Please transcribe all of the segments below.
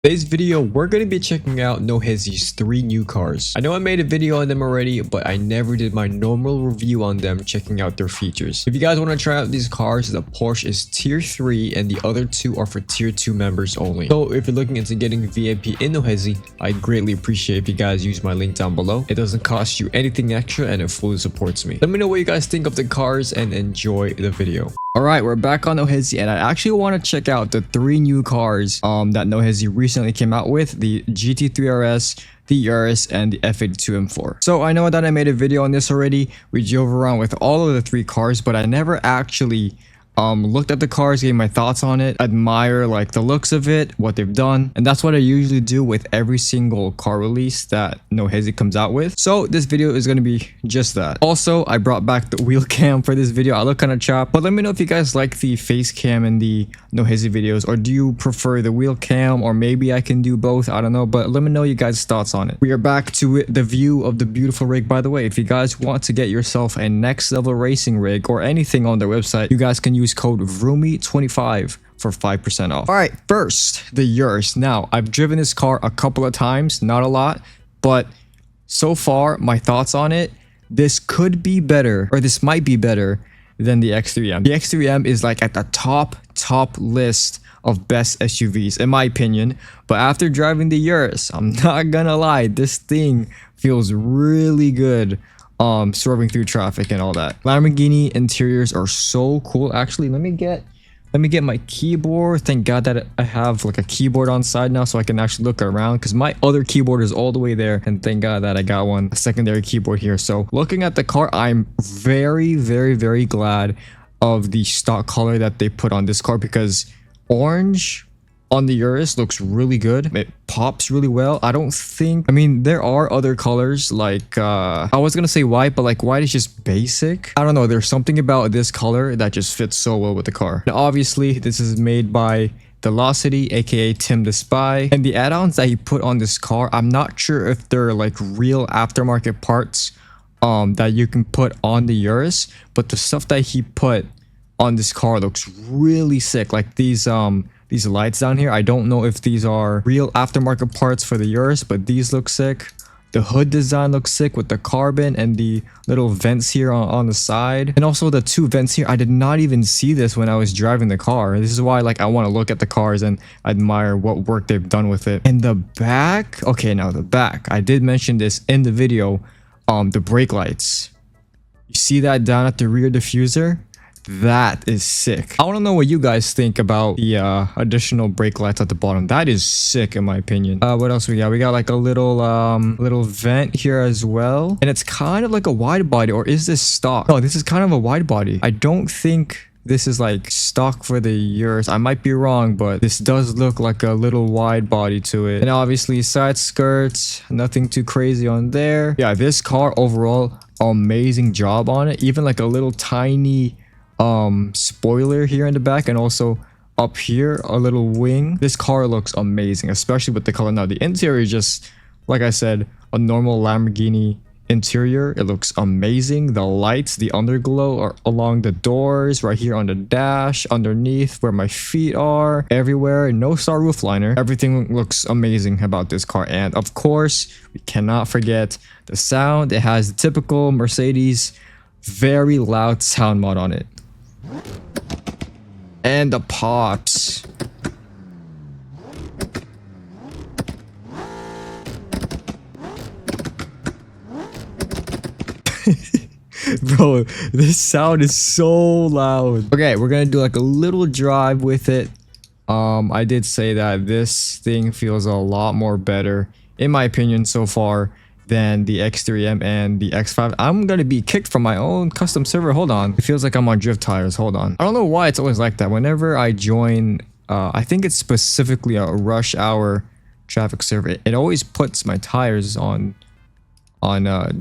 Today's video, we're going to be checking out Hesi's 3 new cars. I know I made a video on them already, but I never did my normal review on them checking out their features. If you guys want to try out these cars, the Porsche is tier 3 and the other 2 are for tier 2 members only. So if you're looking into getting VIP in Hesi, I'd greatly appreciate if you guys use my link down below. It doesn't cost you anything extra and it fully supports me. Let me know what you guys think of the cars and enjoy the video. Alright, we're back on Hesi and I actually want to check out the 3 new cars that Hesi recently came out with, the GT3RS, the Urus, and the F82 M4. So I know that I made a video on this already. We drove around with all of the 3 cars, but I never actually looked at the cars, gave my thoughts on it, admire like the looks of it, what they've done, and that's what I usually do with every single car release that Hesi comes out with. So this video is going to be just that. Also, I brought back the wheel cam for this video. I look kind of chopped, but let me know if you guys like the face cam in the Hesi videos, or do you prefer the wheel cam, or maybe I can do both, I don't know, but let me know you guys' thoughts on it. We are back to the view of the beautiful rig. By the way, if you guys want to get yourself a next level racing rig or anything on their website, you guys can use code VROOMY25 for 5% off. All right, first, the Urus. Now, I've driven this car a couple of times, not a lot, but so far, my thoughts on it, this could be better, or this might be better than the X3M. The X3M is like at the top list of best SUVs, in my opinion, but after driving the Urus, I'm not gonna lie, this thing feels really good. Swerving through traffic and all that. Lamborghini interiors are so cool. Actually, let me get my keyboard. Thank God that I have like a keyboard on side now so I can actually look around, because my other keyboard is all the way there, and thank God that I got a secondary keyboard here. So looking at the car, I'm very glad of the stock color that they put on this car, because orange on the Urus looks really good. It pops really well. I mean, there are other colors like, I was gonna say white, but like white is just basic. I don't know. There's something about this color that just fits so well with the car. Now, obviously, this is made by Velocity, aka Tim the Spy. And the add-ons that he put on this car, I'm not sure if they're like real aftermarket parts that you can put on the Urus, but the stuff that he put on this car looks really sick. Like these lights down here, I don't know if these are real aftermarket parts for the Urus, but these look sick. The hood design looks sick with the carbon and the little vents here on the side, and also the 2 vents here. I did not even see this when I was driving the car. This is why like I want to look at the cars and admire what work they've done with it. And the back, okay, now the back, I did mention this in the video, the brake lights. You see that down at the rear diffuser? That is sick. I want to know what you guys think about the additional brake lights at the bottom. That is sick in my opinion. What else we got? We got like a little vent here as well, and it's kind of like a wide body, or is this stock? No, this is kind of a wide body. I don't think this is like stock for the Urus. I might be wrong, but this does look like a little wide body to it. And obviously side skirts, nothing too crazy on there. Yeah, this car overall, amazing job on it. Even like a little tiny spoiler here in the back, and also up here a little wing. This car looks amazing, especially with the color. Now the interior is just, like I said, a normal Lamborghini interior. It looks amazing. The lights, the underglow are along the doors, right here on the dash, underneath where my feet are, everywhere. No star roof liner. Everything looks amazing about this car. And of course, we cannot forget the sound. It has the typical Mercedes very loud sound mod on it. And the pops. Bro, this sound is so loud. Okay, we're gonna do like a little drive with it. I did say that this thing feels a lot more better, in my opinion, so far than the X3M and the X5. I'm gonna be kicked from my own custom server. Hold on. It feels like I'm on drift tires. Hold on. I don't know why it's always like that. Whenever I join, I think it's specifically a rush hour traffic server, it always puts my tires on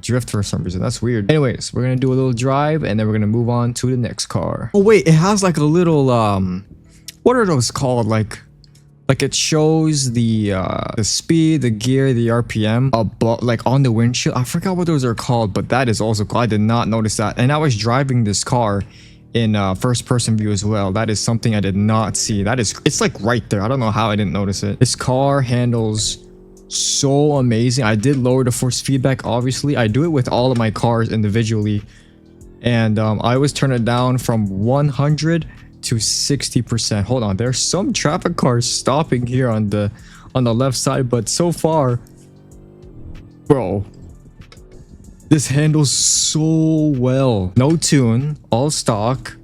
drift for some reason. That's weird. Anyways, we're gonna do a little drive and then we're gonna move on to the next car. Oh wait, it has like a little what are those called? Like it shows the speed, the gear, the RPM above, like on the windshield. I forgot what those are called, but that is also cool. I did not notice that. And I was driving this car in first person view as well. That is something I did not see. It's like right there. I don't know how I didn't notice it. This car handles so amazing. I did lower the force feedback, obviously. I do it with all of my cars individually, and I always turn it down from 100 to 60%. Hold on, there's some traffic cars stopping here on the left side, but so far, bro, this handles so well. No tune, all stock,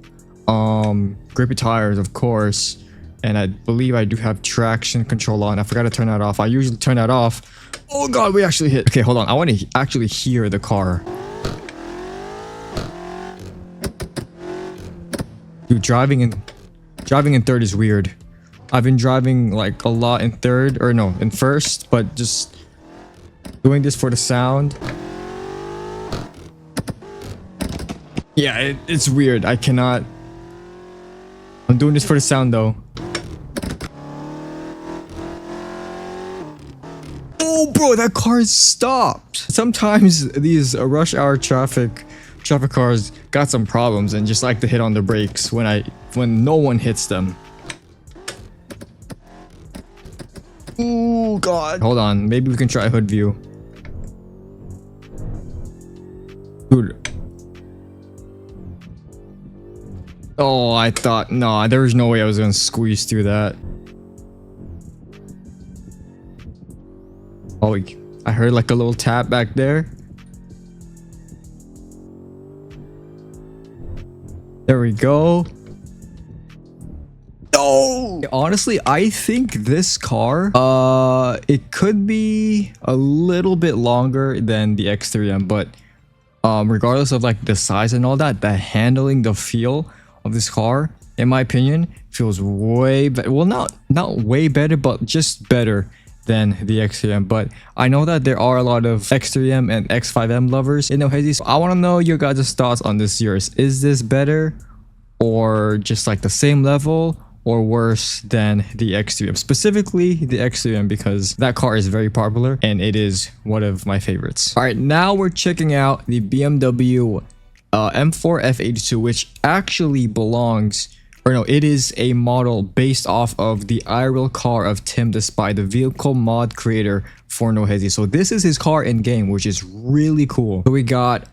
grippy tires, of course, and I believe I do have traction control on. I forgot to turn that off. I usually turn that off. Oh god, we actually hit. Okay, hold on, I want to actually hear the car. Dude, driving in third is weird. I've been driving like a lot in third, or no, in first, but just doing this for the sound. Yeah, it's weird. I cannot. I'm doing this for the sound though. Oh, bro, that car stopped. Sometimes these rush hour traffic cars got some problems and just like to hit on the brakes when no one hits them. Oh god. Hold on, maybe we can try hood view. Dude. Oh, I thought, no, there was no way I was gonna squeeze through that. Oh, I heard like a little tap back there. There we go. Oh, honestly, I think this car, it could be a little bit longer than the X3M, but regardless of like the size and all that, the handling, the feel of this car, in my opinion, feels way better. Well, not way better, but just better than the X3M. But I know that there are a lot of X3M and X5M lovers in Hesi, so I want to know your guys' thoughts on this Urus. Is this better, or just like the same level, or worse than the X3M? Specifically the X3M, because that car is very popular and it is one of my favorites. All right, now we're checking out the BMW M4 F82, which actually belongs, or no, it is a model based off of the iReal car of Tim Despy, the vehicle mod creator for Hesi. So this is his car in game, which is really cool. So we got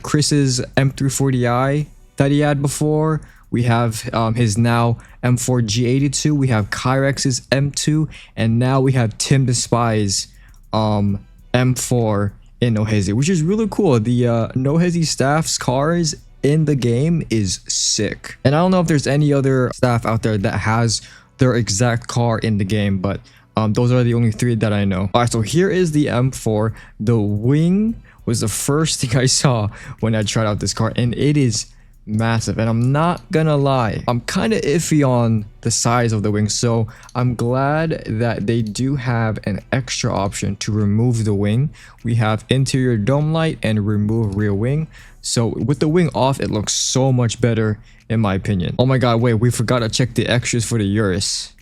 Chris's M340i that he had before. We have his now M4 G82. We have Kyrex's M2, and now we have Tim Despy's M4 in Hesi, which is really cool. The Hesi staff's cars in the game is sick, and I don't know if there's any other staff out there that has their exact car in the game, but those are the only three that I know. All right, so here is the M4. The wing was the first thing I saw when I tried out this car, and it is massive. And I'm not gonna lie, I'm kind of iffy on the size of the wing, so I'm glad that they do have an extra option to remove the wing. We have interior dome light and remove rear wing. So with the wing off, it looks so much better in my opinion. Oh my god, wait, we forgot to check the extras for the Urus.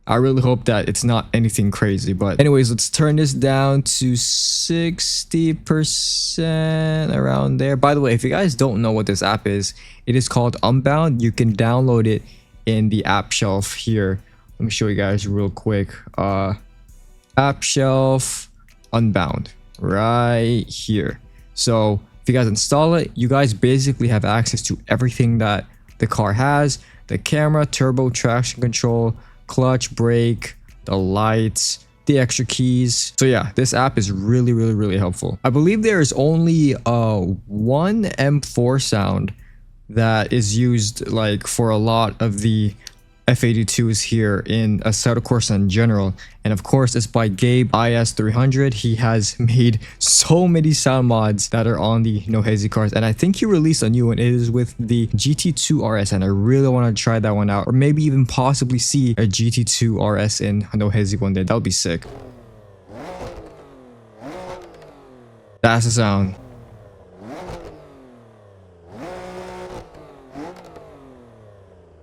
I really hope that it's not anything crazy, but anyways, let's turn this down to 60%, around there. By the way, if you guys don't know what this app is, it is called Unbound. You can download it in the app shelf here. Let me show you guys real quick. App shelf, Unbound, right here. So if you guys install it, you guys basically have access to everything that the car has: the camera, turbo, traction control, clutch, brake, the lights, the extra keys. So yeah, this app is really helpful. I believe there is only one M4 sound that is used like for a lot of the F82s here in Assetto Corsa in general, and of course it's by Gabe IS300. He has made so many sound mods that are on the Hesi cars, and I think he released a new one. It is with the GT3RS, and I really want to try that one out, or maybe even possibly see a GT3RS in Hesi one day. That would be sick. That's the sound.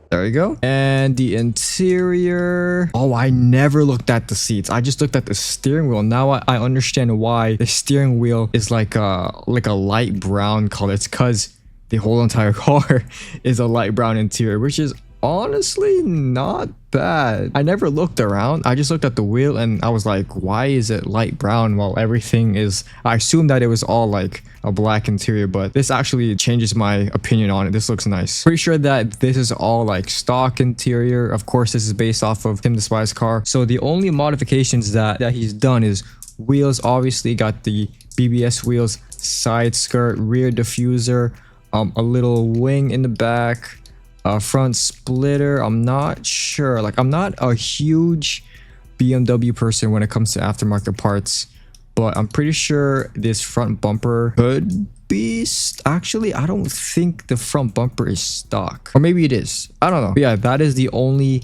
There we go. And the interior. Oh, I never looked at the seats. I just looked at the steering wheel. Now I understand why the steering wheel is like a light brown color. It's because the whole entire car is a light brown interior, which is honestly not bad. I never looked around. I just looked at the wheel and I was like, why is it light brown while everything is... I assumed that it was all like a black interior, but this actually changes my opinion on it. This looks nice. Pretty sure that this is all like stock interior. Of course, this is based off of Tim the Spy's car. So the only modifications that he's done is wheels. Obviously got the BBS wheels, side skirt, rear diffuser, a little wing in the back, front splitter. I'm not sure. Like, I'm not a huge BMW person when it comes to aftermarket parts, but I'm pretty sure this front bumper could be... Actually, I don't think the front bumper is stock, or maybe it is. I don't know. But yeah, that is the only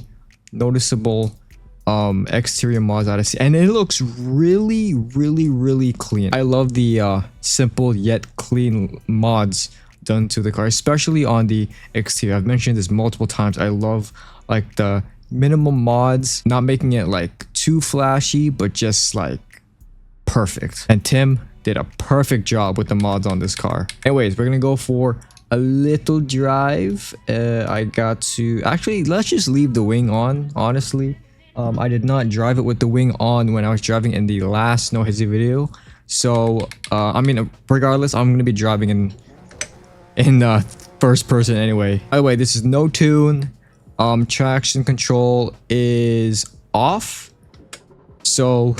noticeable exterior mods that I see, and it looks really clean. I love the simple yet clean mods done to the car, especially on the exterior. I've mentioned this multiple times. I love like the minimum mods, not making it like too flashy, but just like perfect. And Tim did a perfect job with the mods on this car. Anyways, we're gonna go for a little drive. I got to... Actually, let's just leave the wing on, honestly. I did not drive it with the wing on when I was driving in the last No Hesi video. So, I mean, regardless, I'm gonna be driving in first person anyway. By the way, this is no tune. Traction control is off. So,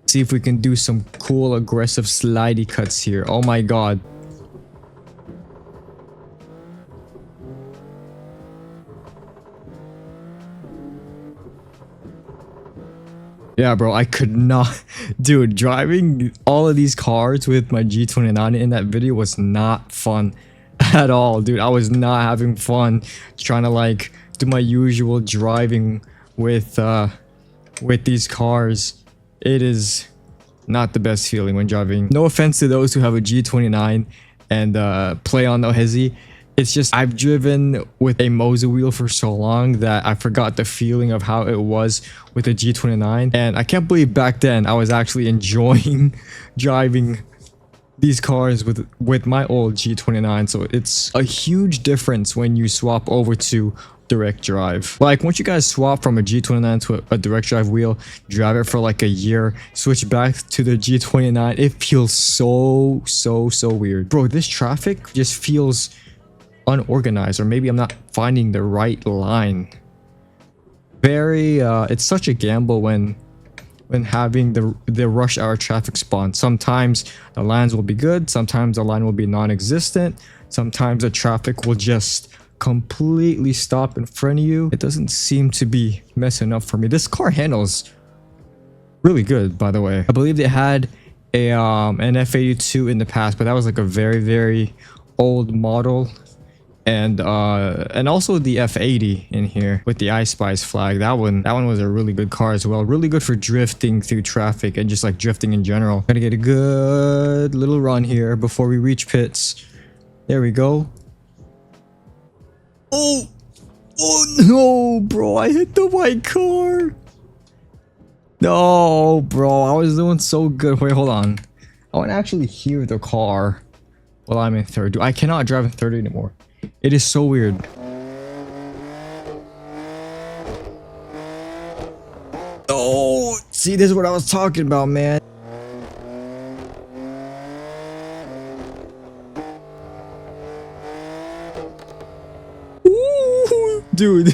see if we can do some cool aggressive slidey cuts here. Oh my god. Yeah, bro, I could not... Dude, driving all of these cars with my G29 in that video was not fun at all, dude. I was not having fun trying to, like, do my usual driving with these cars. It is not the best feeling when driving. No offense to those who have a G29 and play on No Hesi. It's just, I've driven with a Moza wheel for so long that I forgot the feeling of how it was with a G29. And I can't believe back then I was actually enjoying driving these cars with my old G29. So it's a huge difference when you swap over to direct drive. Like, once you guys swap from a G29 to a direct drive wheel, drive it for like a year, switch back to the G29, it feels so weird. Bro, this traffic just feels unorganized, or maybe I'm not finding the right line. Very it's such a gamble when having the rush hour traffic spawn. Sometimes the lines will be good, sometimes the line will be non-existent, sometimes the traffic will just completely stop in front of you. It doesn't seem to be messing up for me. This car handles really good, by the way. I believe they had a an F82 in the past, but that was like a very old model. And also the F80 in here with the iSpice flag. That one was a really good car as well. Really good for drifting through traffic and just like drifting in general. Gotta get a good little run here before we reach pits. There we go. Oh no, bro, I hit the white car. No, bro, I was doing so good. Wait, hold on. I want to actually hear the car while I'm in third. Dude, I cannot drive in third anymore. It is so weird. Oh, see, this is what I was talking about, man. Ooh, dude.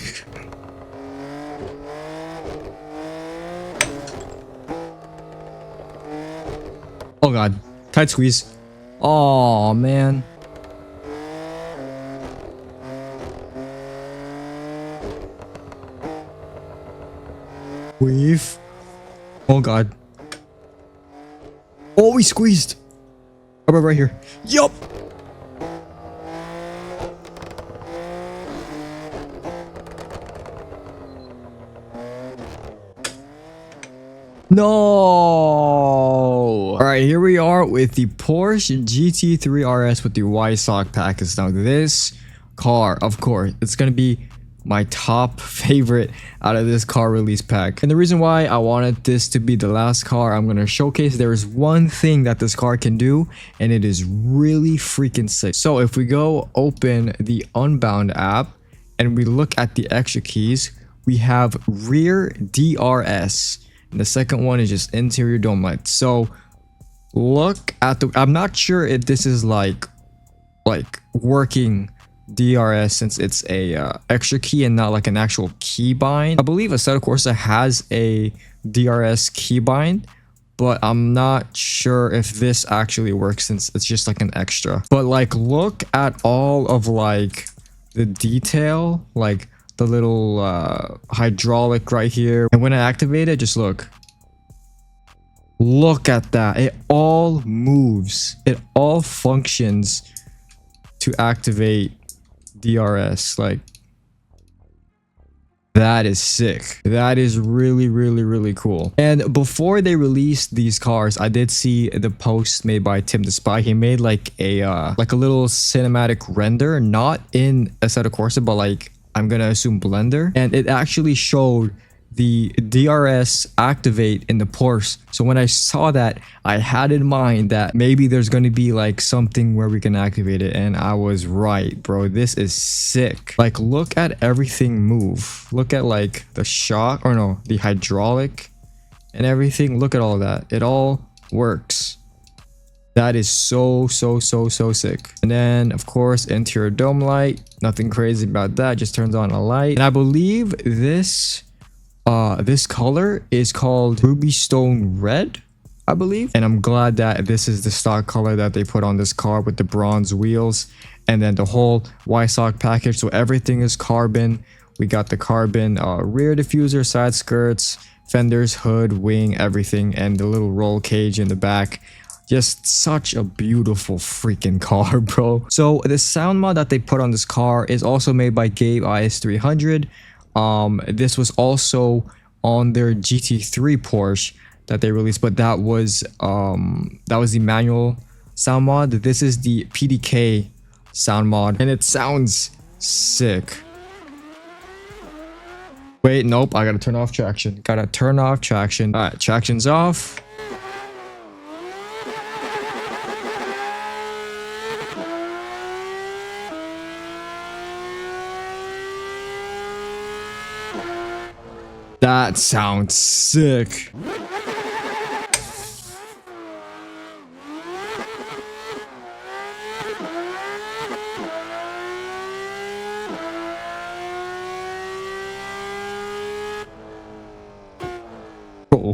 Oh god, tight squeeze. Oh man. Weave. Oh god. Oh, we squeezed. How about right here? Yup. No. All right, here we are with the Porsche GT3RS with the Y-Sock package. Now this car, of course, it's gonna be my top favorite out of this car release pack. And the reason why I wanted this to be the last car I'm going to showcase, there is one thing that this car can do, and it is really freaking sick. So if we go open the Unbound app and we look at the extra keys, we have rear DRS, and the second one is just interior dome light. So look at the, I'm not sure if this is like working DRS, since it's a extra key and not like an actual keybind. I believe Assetto Corsa has a DRS keybind, but I'm not sure if this actually works since it's just like an extra. But like, look at all of like the detail, like the little hydraulic right here. And when I activate it, just look at that. It all moves, it all functions to activate DRS. Like, that is sick. That is really cool. And before they released these cars, I did see the post made by Tim the Spy. He made like a little cinematic render, not in Assetto Corsa, but like, I'm gonna assume Blender, and it actually showed the DRS activate in the Porsche. So when I saw that, I had in mind that maybe there's going to be like something where we can activate it, and I was right, bro. This is sick. Like, look at everything move. Look at like the shock, or no, the hydraulic and everything. Look at all that. It all works. That is so sick. And then of course, interior dome light. Nothing crazy about that, just turns on a light. And I believe this color is called Ruby Stone Red, I believe. And I'm glad that this is the stock color that they put on this car with the bronze wheels and then the whole Y-Sock package. So everything is carbon. We got the carbon rear diffuser, side skirts, fenders, hood, wing, everything, and the little roll cage in the back. Just such a beautiful freaking car, bro. So the sound mod that they put on this car is also made by Gabe IS300. This was also on their GT3 Porsche that they released, but that was the manual sound mod. This is the PDK sound mod, and it sounds sick. Wait, nope, I gotta turn off traction. All right, traction's off. That sounds sick. Oh.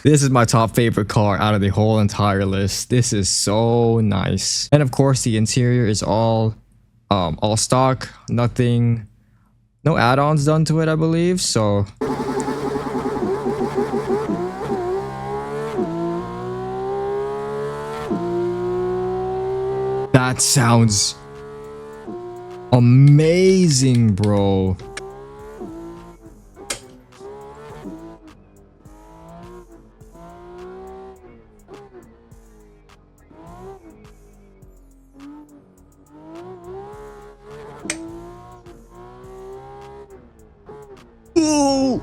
This is my top favorite car out of the whole entire list. This is so nice. And of course, the interior is all stock, nothing. No add-ons done to it, I believe, so. That sounds amazing, bro. Oh!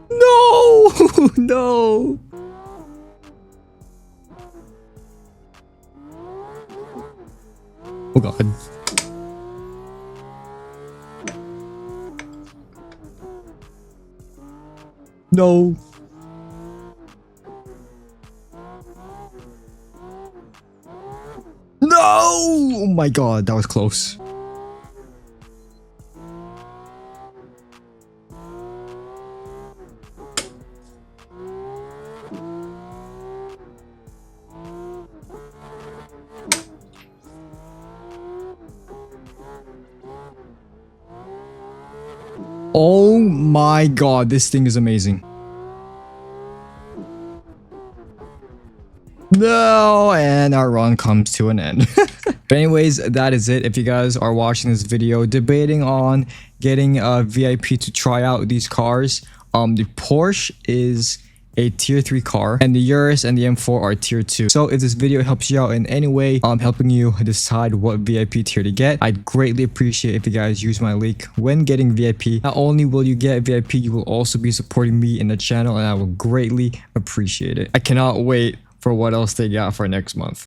No! No! Oh god. No. No! Oh my god, that was close. Oh my god, this thing is amazing. No, and our run comes to an end. But anyways, that is it. If you guys are watching this video debating on getting a VIP to try out these cars, the Porsche is a tier 3 car, and the Urus and the M4 are tier 2. So if this video helps you out in any way, helping you decide what VIP tier to get, I'd greatly appreciate if you guys use my link when getting VIP. Not only will you get VIP, you will also be supporting me in the channel, and I will greatly appreciate it. I cannot wait for what else they got for next month.